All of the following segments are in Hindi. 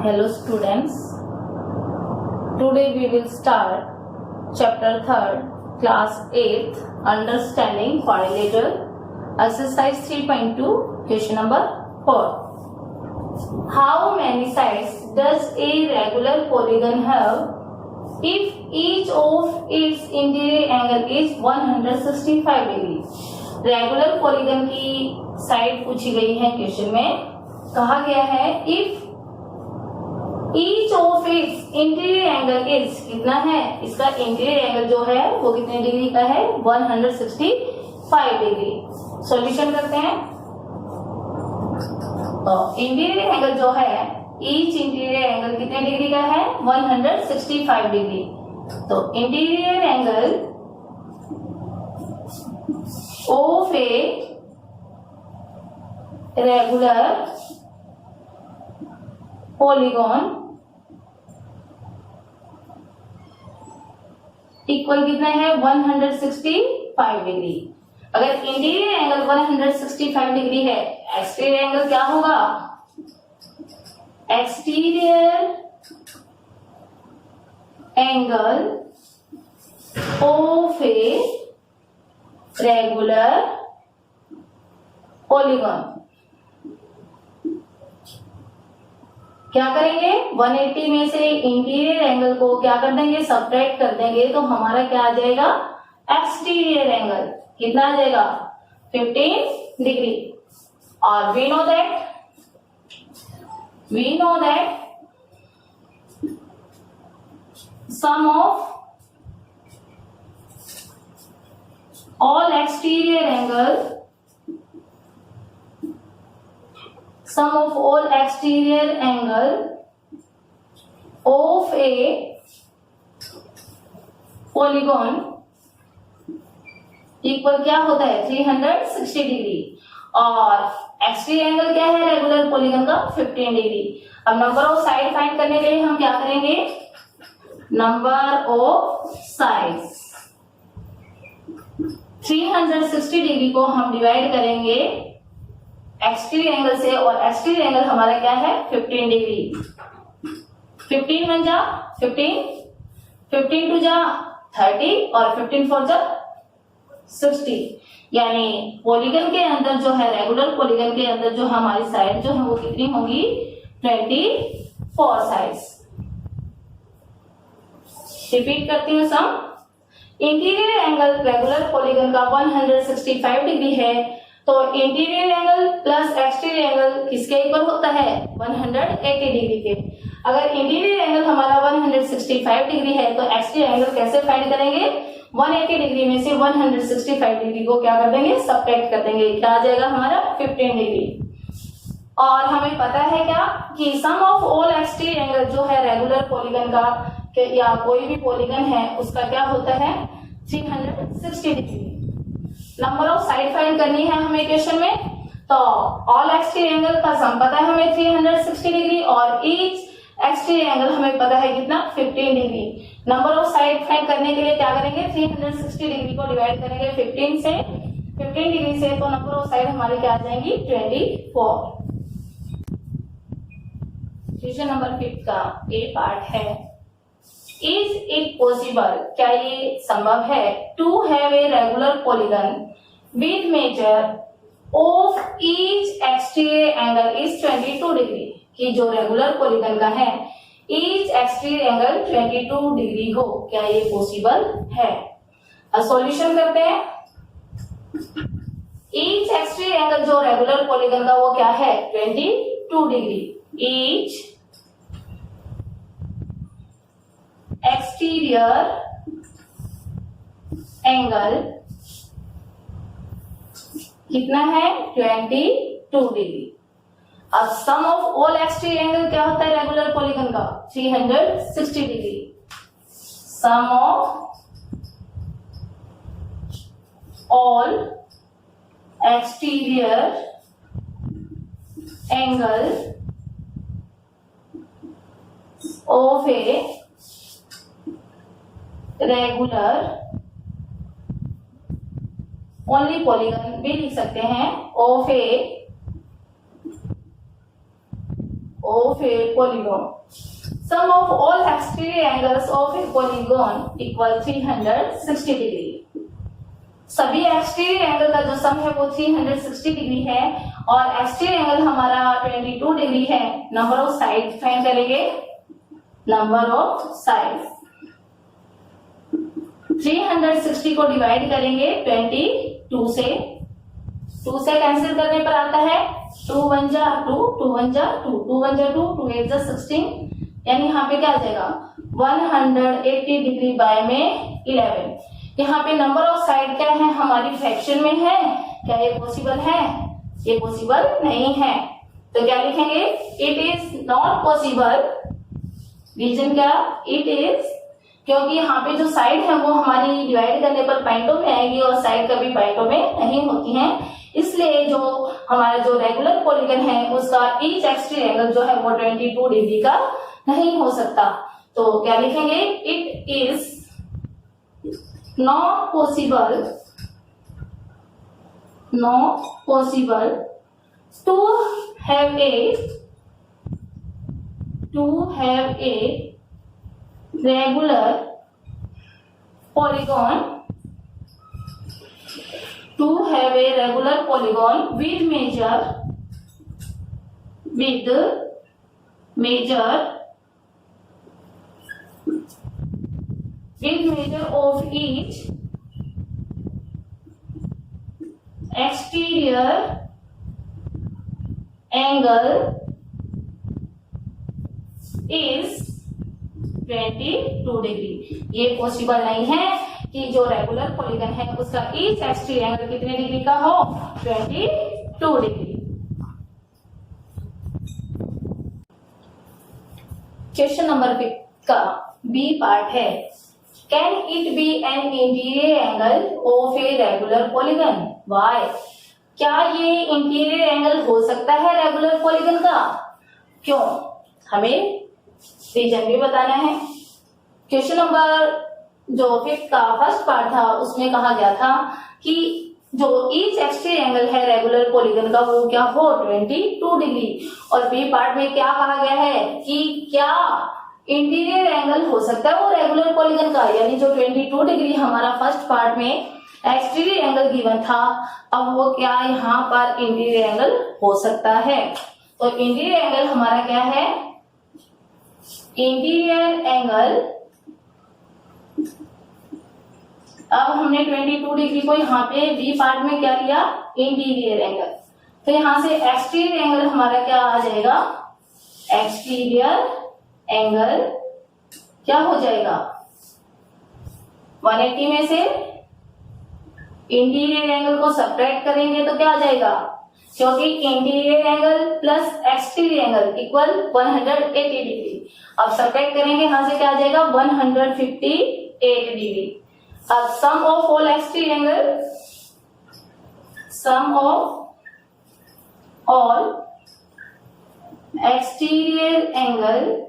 Hello students, today we will start chapter 3rd, class 8th, understanding quadrilateral, exercise 3.2, question number 4. How many sides does a regular polygon have if each of its interior angle is 165 degree? Regular polygon की साइड पूछी गई है क्वेश्चन में। कहा गया है if each of its interior angle is कितना है, इसका इंटीरियर एंगल जो है वो कितने डिग्री का है, 165 डिग्री। सॉल्यूशन करते हैं। तो इंटीरियर एंगल जो है, ईच इंटीरियर एंगल कितने डिग्री का है, 165 डिग्री। तो interior angle of a regular polygon equal कितना है, 165 डिग्री। अगर इंटीरियर एंगल 165 डिग्री है, एक्सटीरियर एंगल क्या होगा, exterior angle of a regular polygon क्या करेंगे, 180 में से इंटीरियर एंगल को क्या कर देंगे, सब्ट्रैक्ट कर देंगे, तो हमारा क्या आ जाएगा, एक्सटीरियर एंगल कितना आ जाएगा, 15 डिग्री। और we know that sum of all exterior angle, sum of all exterior angle of a polygon equal क्या होता है, 360 डिग्री। और एक्सटीरियर एंगल क्या है रेगुलर पॉलीगन का, 15 डिग्री। अब नंबर ऑफ साइड फाइंड करने के लिए हम क्या करेंगे, नंबर ऑफ साइड्स 360 डिग्री को हम डिवाइड करेंगे एक्सटीरियर एंगल से, और एक्सटीरियर एंगल हमारा क्या है, 15 डिग्री। 15 1 जा 15, 15 2 जा 30 और 15 4 जा 60। यानी पॉलीगन के अंदर जो है, रेगुलर पॉलीगन के अंदर जो हमारी साइड जो है वो कितनी होगी, 24 साइड्स। रिपीट करती हूँ सम। इंटीरियर एंगल रेगुलर पॉलीगन का 165 डिग्री है, तो interior angle plus exterior angle किसके इक्वल होता है, 180 डिग्री के। अगर इंटीरियर एंगल हमारा 165 डिग्री है तो एक्सटीरियर एंगल कैसे फाइंड करेंगे, 180 डिग्री में से 165 डिग्री को क्या कर देंगे, सब्ट्रैक्ट कर देंगे, क्या आ जाएगा हमारा 15 डिग्री। और हमें पता है क्या कि सम ऑफ ऑल एक्सटीरियर एंगल जो है रेगुलर पॉलीगन का या कोई भी पॉलीगन है उसका क्या होता है, 360 degree. Number of side find करनी है हमें क्वेश्चन में, तो ऑल एक्सटीरियर एंगल का सम पता है हमें 360 डिग्री, और ईच एक्सटीरियर एंगल हमें पता है कितना, 15 degree. Number of side find करने के लिए क्या करेंगे, 360 डिग्री को डिवाइड करेंगे 15 डिग्री से, तो नंबर ऑफ साइड हमारे क्या आ जाएंगी, 24। क्वेश्चन नंबर 5 का ए पार्ट है, इज इट पॉसिबल, क्या ये संभव है, to have a regular polygon with measure of each exterior angle is 22 degree, कि जो रेगुलर पॉलीगन का है ईच एक्सटीरियर एंगल 22 डिग्री हो, क्या ये पॉसिबल है। अब सॉल्यूशन करते हैं। ईच एक्सटीरियर एंगल जो रेगुलर पॉलीगन का वो क्या है, 22 डिग्री। ईच एक्सटीरियर एंगल कितना है, 22 डिग्री। अब sum of all exterior angle क्या होता है रेगुलर पॉलीगन का, 360 degree. Sum of all exterior angle of a regular only polygon भी लिख सकते हैं, of a of a polygon. Sum of all exterior angles of a polygon equal 360 degree. सभी एक्सटीरियर एंगल का जो सम है वो 360 डिग्री है और एक्सटीरियर एंगल हमारा 22 डिग्री है। नंबर ऑफ साइड फाइंड करेंगे। नंबर ऑफ साइड 360 को डिवाइड करेंगे 22 से। 2 से कैंसिल करने पर आता है 2 1 जा 2, 2 1 जा 2, 2 1 जा 2, 2 8 जा 16, यानी यहाँ पे क्या आ जाएगा 180 डिग्री बाय में 11। यहाँ पे नंबर ऑफ साइड क्या है हमारी फ्रैक्शन में है, क्या ये पॉसिबल है? ये पॉसिबल नहीं है। तो क्या लिखेंगे? It is not possible. Reason क्या? इट इज, क्योंकि यहाँ पे जो साइड है वो हमारी डिवाइड करने पर पॉइंटों में आएगी और साइड कभी पॉइंटों में नहीं होती हैं, इसलिए जो हमारा जो रेगुलर पॉलीगन है उसका ईच एक्सटीरियर एंगल जो है वो 22 डिग्री का नहीं हो सकता। तो क्या लिखेंगे? It is not possible to have a regular polygon with measure of each exterior angle is 22 degree. ये पॉसिबल नहीं है कि जो रेगुलर पॉलीगन है उसका ईच एक्सटीरियर एंगल कितने डिग्री का हो? 22 डिग्री। क्वेश्चन नंबर 5 का बी पार्ट है, can it be an interior angle of a regular polygon? Why? क्या ये इंटीरियर एंगल हो सकता है रेगुलर पॉलीगन का? क्यों? हमें रीजन भी बताना है। क्वेश्चन नंबर जो 5 का फर्स्ट पार्ट था उसमें कहा गया था कि जो ईच एक्सटीरियर एंगल है रेगुलर पॉलीगन का वो क्या हो? 22 डिग्री। और बी पार्ट में क्या कहा गया है कि क्या इंटीरियर एंगल हो सकता है वो रेगुलर पॉलीगन का, यानी जो 22 डिग्री हमारा फर्स्ट पार्ट में एक्सटीरियर एंगल गिवन था, अब वो क्या यहाँ पर इंटीरियर एंगल हो सकता है? तो इंटीरियर एंगल हमारा क्या है? इंटीरियर एंगल, अब हमने 22 डिग्री को यहाँ पे बी पार्ट में क्या लिया? Interior angle. तो यहां से एक्सटीरियर एंगल हमारा क्या आ जाएगा? एक्सटीरियर एंगल क्या हो जाएगा? 180 में से इंटीरियर एंगल को सब्ट्रैक्ट करेंगे तो क्या आ जाएगा? क्योंकि interior angle plus exterior angle equal 180 degree. अब सब्ट्रैक्ट करेंगे यहां से क्या आ जाएगा? 158 डिग्री। अब sum of all exterior angle, sum of all exterior angle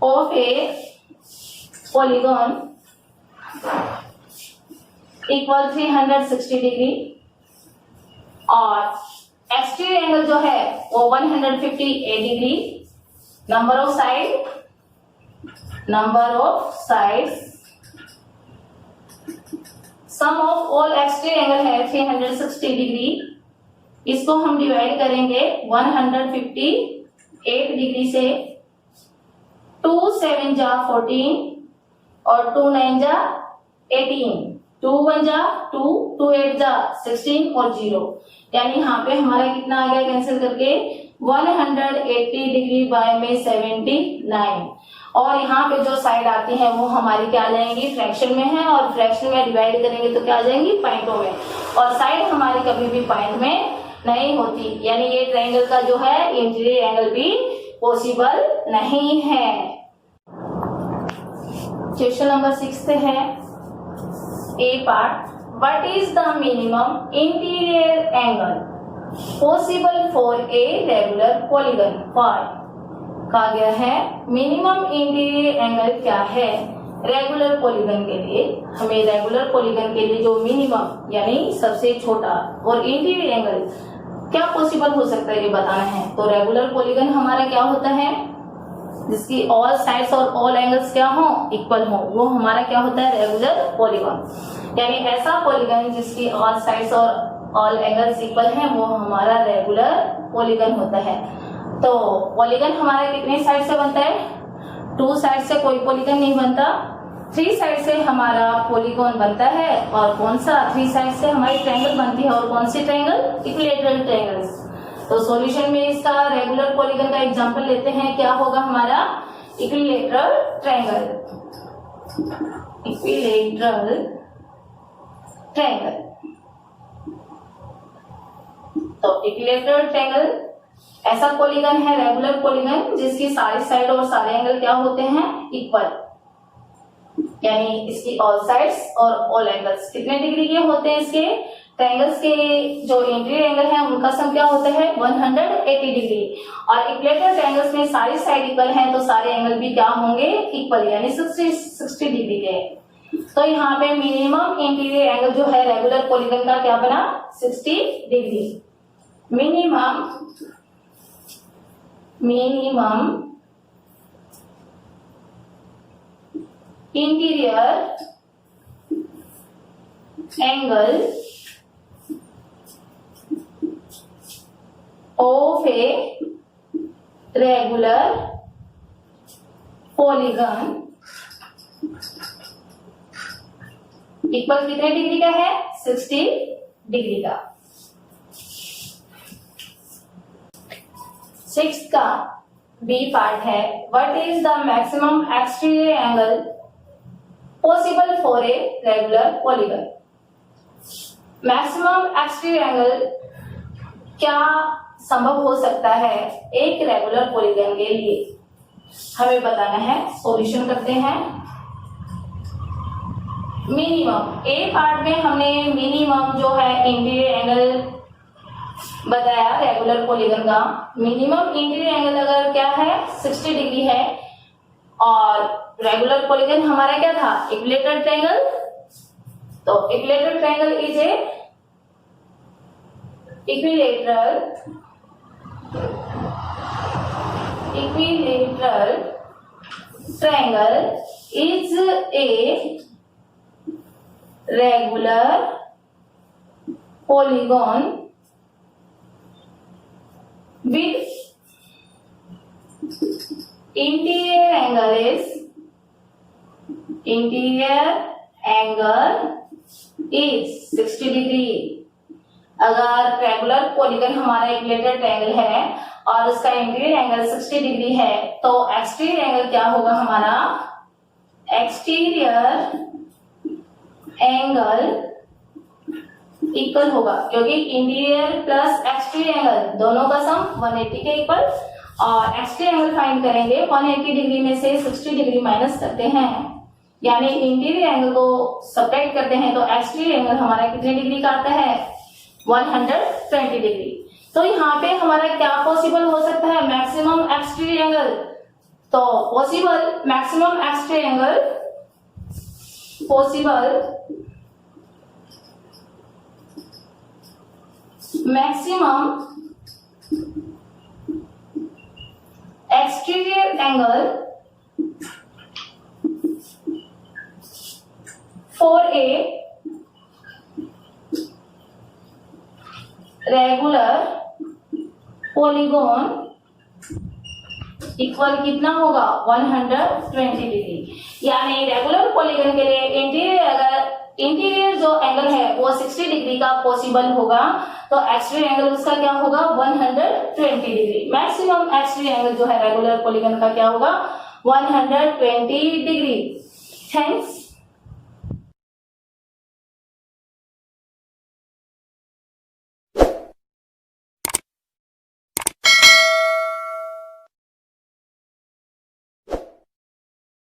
of a polygon equal 360 degree और एक्सटीरियर एंगल जो है वो 158 degree. Number of sides, sum of all exterior angle है 360 डिग्री। इसको हम डिवाइड करेंगे 158 डिग्री से। 2 7 जा 14 और 2 9 जा 18, 2 1 जा 2, 2 8 जा 16 और 0, यानी यहाँ पे हमारा कितना आ गया कैंसिल करके? 180 डिग्री बाय में 79। और यहाँ पे जो साइड आती है वो हमारी क्या आ जाएंगी? फ्रैक्शन में है, और फ्रैक्शन में डिवाइड करेंगे तो क्या आ जाएंगी? पॉइंटों में। और साइड हमारी कभी भी पॉइंट में नहीं होती, यानी ये ट्रायंगल का जो है इंटीरियर एंगल भी पॉसिबल नहीं है। क्वेश्चन नंबर 6 है A part, what is the minimum interior angle possible for a regular polygon? कहा गया है मिनिमम इंटीरियर एंगल क्या है रेगुलर पॉलीगन के लिए। हमें रेगुलर पॉलीगन के लिए जो मिनिमम यानी सबसे छोटा और इंटीरियर एंगल क्या पॉसिबल हो सकता है ये बताना है। तो रेगुलर पॉलीगन हमारा क्या होता है, जिसकी ऑल साइड्स और ऑल एंगल्स क्या हो, इक्वल हो, वो हमारा क्या होता है, रेगुलर पॉलीगन। यानी ऐसा पॉलीगन जिसकी ऑल साइड्स और ऑल एंगल्स इक्वल हैं, वो हमारा रेगुलर पॉलीगन होता है। तो पॉलीगन हमारा कितने साइड से बनता है, 2 साइड से कोई पॉलीगन नहीं बनता, 3 साइड से हमारा पॉलीगन बनता है। और कौन सा, 3 साइड से हमारी ट्रायंगल बनती है। और कौन सी ट्रायंगल, इक्विलैटरल ट्रायंगल्स। तो सॉल्यूशन में इसका रेगुलर पॉलीगन का एग्जांपल लेते हैं, क्या होगा हमारा, इक्विलैटरल ट्रायंगल। Equilateral triangle. तो इक्विलैटरल ट्रायंगल ऐसा पॉलीगन है, रेगुलर पॉलीगन, जिसकी सारी साइड और सारे एंगल क्या होते हैं, इक्वल। यानी इसकी ऑल साइड्स और ऑल एंगल्स कितने डिग्री के होते हैं, इसके ट्रायंगल्स के जो इंटीरियर एंगल है उनका सम क्या होता है, 180 डिग्री। और इक्विलैटरल ट्रायंगल्स में सारी साइड इक्वल हैं, तो सारे एंगल भी क्या होंगे, इक्वल, यानी 60 डिग्री के। तो यहाँ पे मिनिमम इंटीरियर एंगल जो है रेगुलर पॉलीगन का क्या बना, 60 degree. Minimum interior angle of a regular polygon equal कितने डिग्री का है, 60 डिग्री का। 6 का बी पार्ट है, what is the maximum exterior angle possible for a regular polygon. Maximum exterior angle क्या संभव हो सकता है एक रेगुलर पॉलीगन के लिए, हमें बताना है। सॉल्यूशन करते हैं। मिनिमम, ए पार्ट में हमने मिनिमम जो है इंटीरियर एंगल बताया रेगुलर पॉलीगन का। मिनिमम इंटीरियर एंगल अगर क्या है, 60 डिग्री है। और रेगुलर पॉलीगन हमारा क्या था, इक्विलैटरल ट्रायंगल। तो equilateral triangle is a equilateral triangle is a regular polygon with interior angle is 60 degree। अगर रेगुलर पॉलीगन हमारा इक्विलैटरल ट्रायंगल है और उसका इंटीरियर एंगल 60 डिग्री है, तो एक्सटीरियर एंगल क्या होगा हमारा, एक्सटीरियर एंगल इक्वल होगा, क्योंकि इंटीरियर प्लस एक्सटीरियर एंगल दोनों का सम 180 के इक्वल। और एक्सटीरियर एंगल फाइंड करेंगे, 180 डिग्री में से 60 डिग्री माइनस करते हैं, यानी इंटीरियर एंगल को सब्ट्रैक्ट करते हैं, तो एक्सटीरियर एंगल हमारा कितने डिग्री का आता है, 120 डिग्री। तो यहाँ पे हमारा क्या पॉसिबल हो सकता है, मैक्सिमम एक्सटीरियर एंगल। तो possible maximum exterior angle, possible maximum exterior angle for a regular polygon equal कितना होगा, 120 डिग्री। यानी रेगुलर पॉलीगन के लिए इंटीरियर जो एंगल है वो 60 डिग्री का पॉसिबल होगा, तो एक्सटीरियर एंगल उसका क्या होगा, 120 डिग्री। मैक्सिमम एक्सटीरियर एंगल जो है रेगुलर पॉलीगन का क्या होगा, 120 डिग्री। थैंक्स।